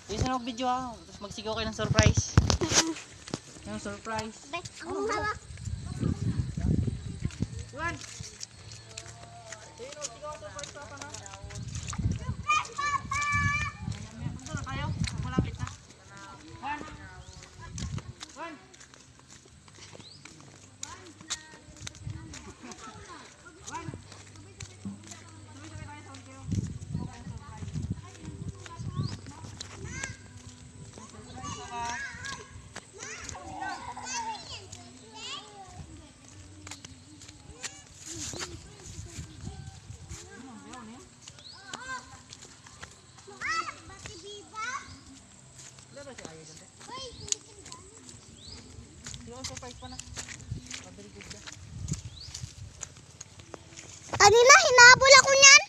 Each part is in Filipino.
Yung sa video ha, tapos magsigaw kayo ng surprise. Yung surprise. Ang hawak. Juan! Sino, sigaw ang surprise papa na? Surprise, Papa! Nandun na kayo? Malapit na. Juan! Juan! Surprise pa na. Pabalik ka. Kanina, hinabol ako niyan.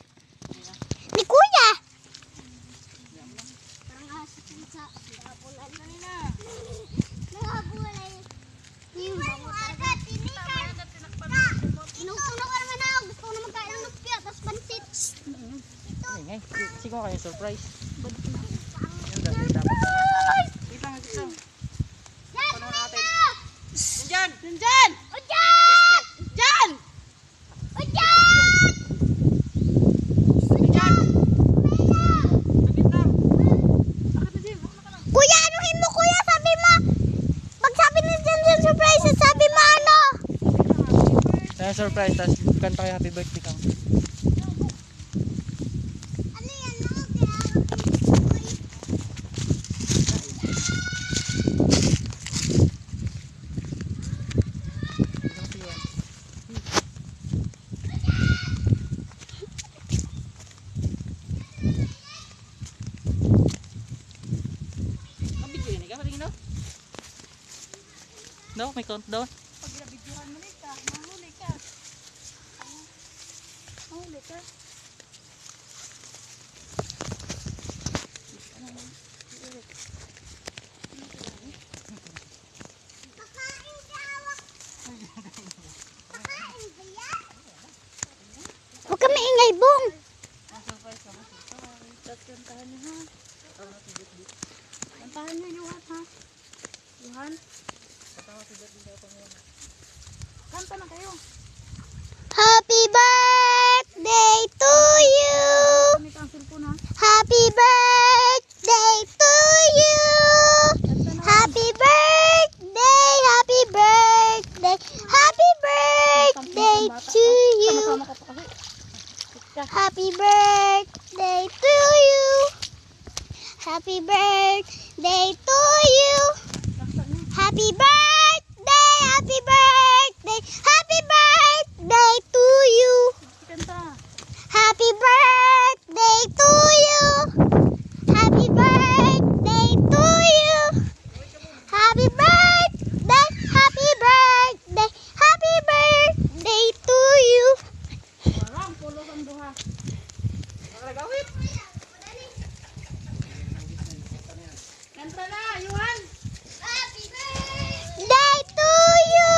Ni Kuya. Parang asin sa hinabulan. Kanina. Nahabulan. Yung agad, tinikan. Inutuno ka naman ako. Gusto ko na magkain ng lupya, tapos pansit. Ay, ngay. Sigaw kayo surprise. Yung dapat. Wait lang, ito. Paano natin? Nandyan! Nandyan! O dyan! Dyan! O dyan! Nandyan! Saglit lang. Bakit na dyan? Kuya, anuhin mo kuya? Sabi mo, pag sabi na dyan surprise, sabi mo ano? Kaya surprise, tapos kanta kayo happy birthday kang. Ano yan? Mabidyo yun, ikaw patingin no? No, may countdown. Pag nabidyohan mo nito, mahuli ka. Mahuli ka. Pakain ka, hawak. Pakain ba yan? Huwag ka maingay, Bong. Kantahan niyo ha. Kantahan niyo, Yuhan ha. Yuhan. Kanta na kayo. Happy birthday to you. Happy birthday to you. Happy birthday, happy birthday, happy birthday to you. Happy birthday to you. Happy birthday to you. Happy birthday, happy birthday, happy birthday to you. Happy birthday to you. Happy birthday to you. Happy birthday, happy birthday, happy birthday to you. Kanta na, Yuhan! Happy birthday to you.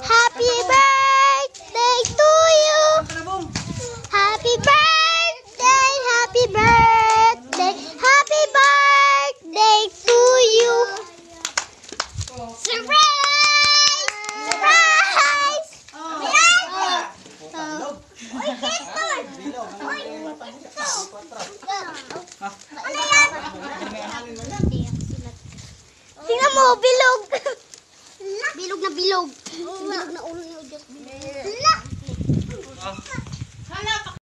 Happy birthday to you. Kanta na, Bong! Happy birthday, happy birthday, happy birthday to you. Surprise! Surprise! Tingnan mo, bilog. Bilog na bilog. Bilog na ulo niyo, Diyos.